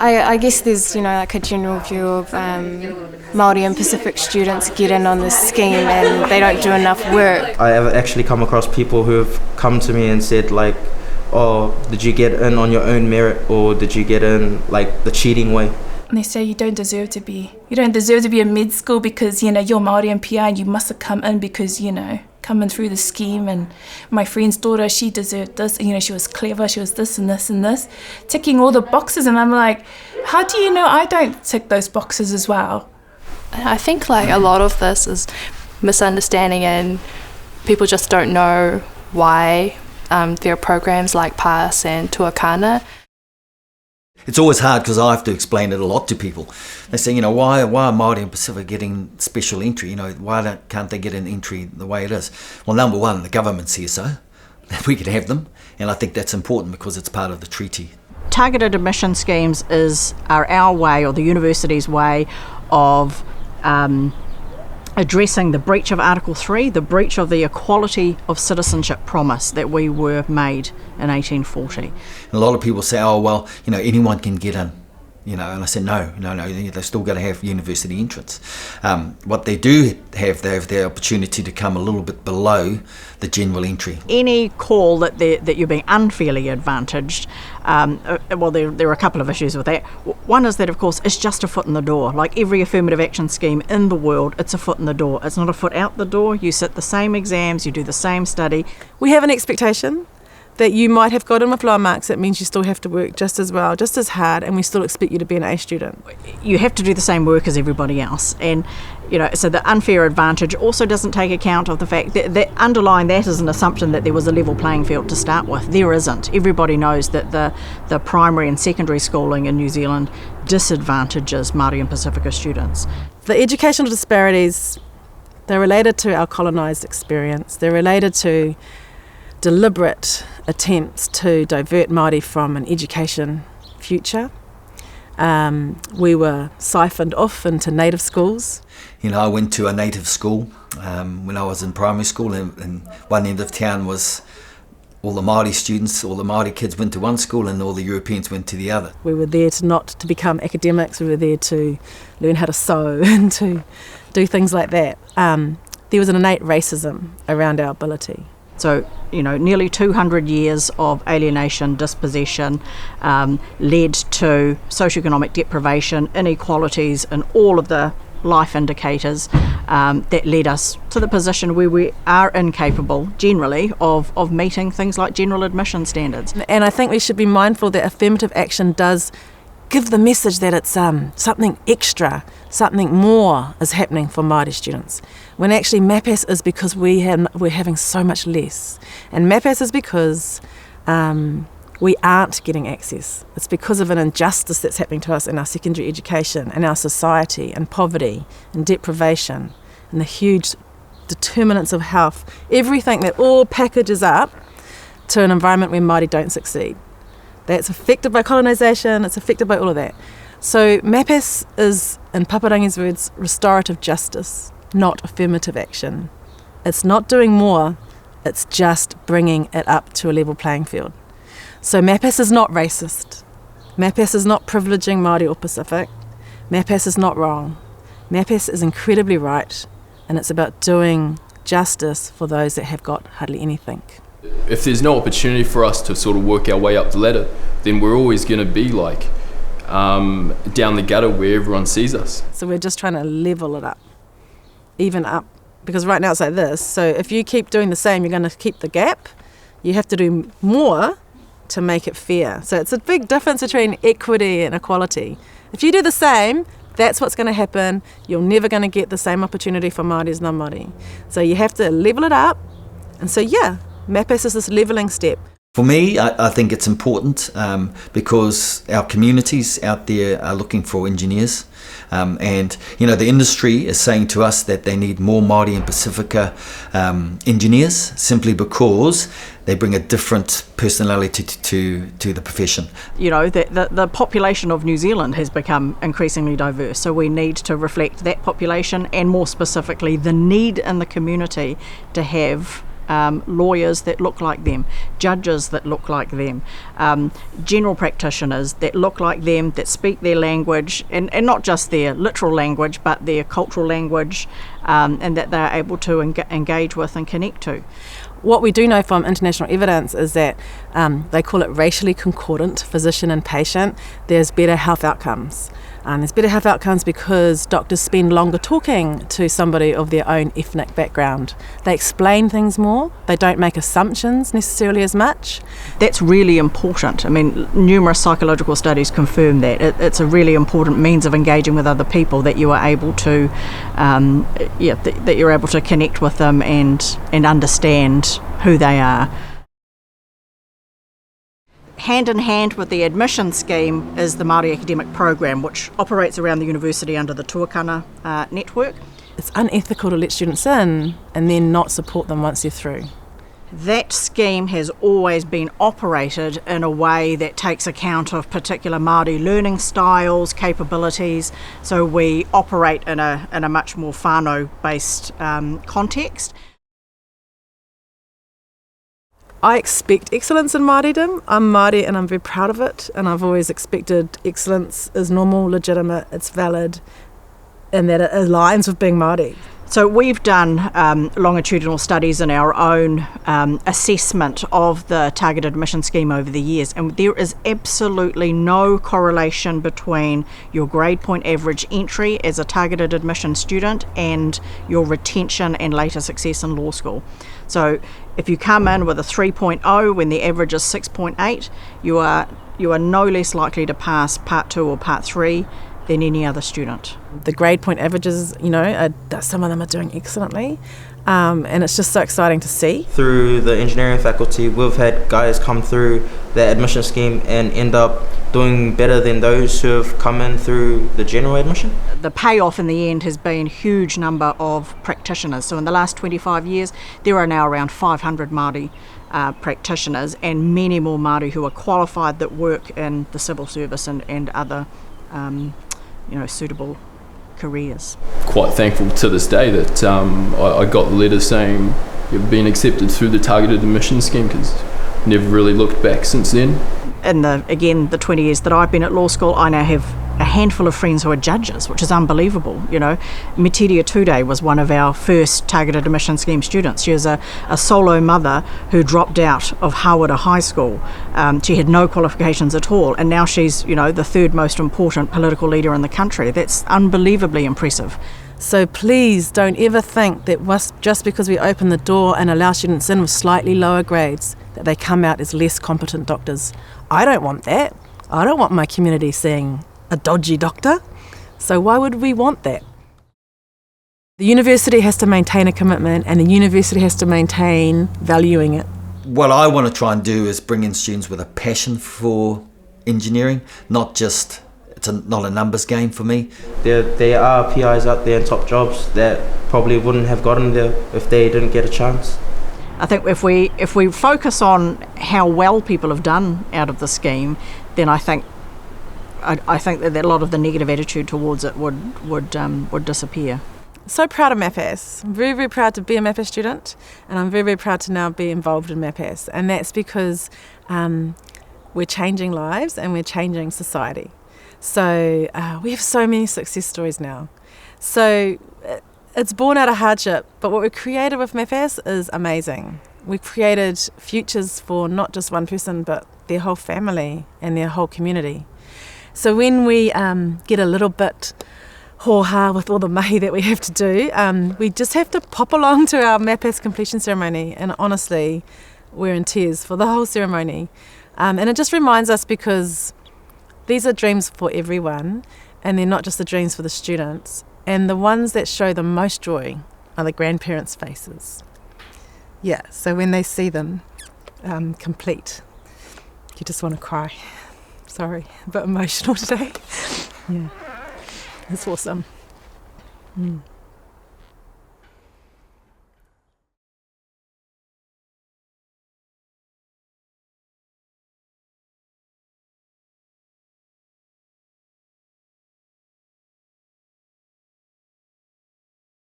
I guess there's, like a general view of Māori and Pacific students get in on this scheme and they don't do enough work. I have actually come across people who have come to me and said like, oh, did you get in on your own merit, or did you get in like the cheating way? And they say you don't deserve to be in med school because, you're Māori and PI and you must have come in because, coming through the scheme, and my friend's daughter, she deserved this, and, she was clever, she was this and this and this, ticking all the boxes, and I'm like, how do you know I don't tick those boxes as well? I think a lot of this is misunderstanding, and people just don't know why there are programs like TAS and Tuākana. It's always hard because I have to explain it a lot to people. They say, why are Māori and Pasifika getting special entry? Why can't they get an entry the way it is? Well, number one, the government says so, that we can have them, and I think that's important because it's part of the treaty. Targeted admission schemes are our way, or the university's way, of addressing the breach of Article 3, the breach of the equality of citizenship promise that we were made in 1840. And a lot of people say, oh, well, anyone can get in, and I said, no, they're still going to have university entrance. What they do have, they have the opportunity to come a little bit below the general entry. Any call that you're being unfairly advantaged, there are a couple of issues with that. One is that, of course, it's just a foot in the door. Like every affirmative action scheme in the world, it's a foot in the door. It's not a foot out the door. You sit the same exams, you do the same study. We have an expectation that you might have got in with lower marks. It means you still have to work just as well, just as hard, and we still expect you to be an A student. You have to do the same work as everybody else, and so the unfair advantage also doesn't take account of the fact that underlying that is an assumption that there was a level playing field to start with. There isn't. Everybody knows that the primary and secondary schooling in New Zealand disadvantages Māori and Pasifika students. The educational disparities, they're related to our colonised experience. They're related to deliberate attempts to divert Māori from an education future. We were siphoned off into native schools. I went to a native school when I was in primary school, and one end of town was all the Māori students, all the Māori kids went to one school and all the Europeans went to the other. We were there not to become academics, we were there to learn how to sew and to do things like that. There was an innate racism around our ability. So, nearly 200 years of alienation, dispossession, led to socioeconomic deprivation, inequalities, and all of the life indicators that led us to the position where we are incapable, generally, of meeting things like general admission standards. And I think we should be mindful that affirmative action does give the message that it's something extra, something more is happening for Māori students. When actually MAPAS is because we're having so much less. And MAPAS is because we aren't getting access. It's because of an injustice that's happening to us in our secondary education, in our society, and poverty, and deprivation, and the huge determinants of health, everything that all packages up to an environment where Māori don't succeed. That's affected by colonisation, it's affected by all of that. So MAPAS is, in Paparangi's words, restorative justice, not affirmative action. It's not doing more, it's just bringing it up to a level playing field. So MAPAS is not racist. MAPAS is not privileging Māori or Pacific. MAPAS is not wrong. MAPAS is incredibly right, and it's about doing justice for those that have got hardly anything. If there's no opportunity for us to sort of work our way up the ladder, then we're always going to be down the gutter where everyone sees us. So we're just trying to level it up, even up, because right now it's like this. So if you keep doing the same, you're going to keep the gap. You have to do more to make it fair. So it's a big difference between equity and equality. If you do the same, that's what's going to happen. You're never going to get the same opportunity for Māori as non-Māori. So you have to level it up. And so MAPAS is this levelling step. For me, I think it's important because our communities out there are looking for engineers. And the industry is saying to us that they need more Māori and Pasifika engineers, simply because they bring a different personality to the profession. The population of New Zealand has become increasingly diverse, so we need to reflect that population, and more specifically the need in the community to have lawyers that look like them, judges that look like them, general practitioners that look like them, that speak their language, and not just their literal language, but their cultural language, and that they're able to engage with and connect to. What we do know from international evidence is that they call it racially concordant physician and patient. There's better health outcomes. There's better health outcomes because doctors spend longer talking to somebody of their own ethnic background. They explain things more. They don't make assumptions necessarily as much. That's really important. I mean, numerous psychological studies confirm that. It's a really important means of engaging with other people, that you are able to, that you're able to connect with them and understand who they are. Hand in hand with the admission scheme is the Māori Academic Program, which operates around the university under the Tuākana network. It's unethical to let students in and then not support them once they're through. That scheme has always been operated in a way that takes account of particular Māori learning styles, capabilities, so we operate in a much more whānau-based context. I expect excellence in Māoridom. I'm Māori and I'm very proud of it, and I've always expected excellence is normal, legitimate, it's valid, and that it aligns with being Māori. So we've done longitudinal studies in our own assessment of the targeted admission scheme over the years, and there is absolutely no correlation between your grade point average entry as a targeted admission student and your retention and later success in law school. So if you come in with a 3.0 when the average is 6.8, you are no less likely to pass Part 2 or Part 3 than any other student. The grade point averages, some of them are doing excellently, and it's just so exciting to see. Through the engineering faculty, we've had guys come through the admission scheme and end up doing better than those who have come in through the general admission. The payoff in the end has been a huge number of practitioners. So in the last 25 years, there are now around 500 Māori practitioners, and many more Māori who are qualified that work in the civil service and other suitable careers. Quite thankful to this day that I got the letter saying you've been accepted through the targeted admission scheme, because never really looked back since then. In the 20 years that I've been at law school, I now have a handful of friends who are judges, which is unbelievable. Mitiria Tude was one of our first targeted admission scheme students. She was a solo mother who dropped out of Hawera High School. She had no qualifications at all, and now she's the third most important political leader in the country. That's unbelievably impressive. So please don't ever think that just because we open the door and allow students in with slightly lower grades, that they come out as less competent doctors. I don't want that. I don't want my community seeing a dodgy doctor. So why would we want that? The university has to maintain a commitment, and the university has to maintain valuing it. What I want to try and do is bring in students with a passion for engineering, not just, not a numbers game for me. There are PIs out there in top jobs that probably wouldn't have gotten there if they didn't get a chance. I think if we focus on how well people have done out of the scheme, then I think that a lot of the negative attitude towards it would disappear. So proud of MAPAS. I'm very, very proud to be a MAPAS student, and I'm very, very proud to now be involved in MAPAS. And that's because we're changing lives and we're changing society. So we have so many success stories now. So it's born out of hardship, but what we've created with MAPAS is amazing. We've created futures for not just one person, but their whole family and their whole community. So when we get a little bit hoha with all the mahi that we have to do, we just have to pop along to our MAPAS completion ceremony, and honestly, we're in tears for the whole ceremony. And it just reminds us, because these are dreams for everyone, and they're not just the dreams for the students. And the ones that show the most joy are the grandparents' faces. Yeah, so when they see them complete, you just want to cry. Sorry, a bit emotional today. Yeah, it's awesome.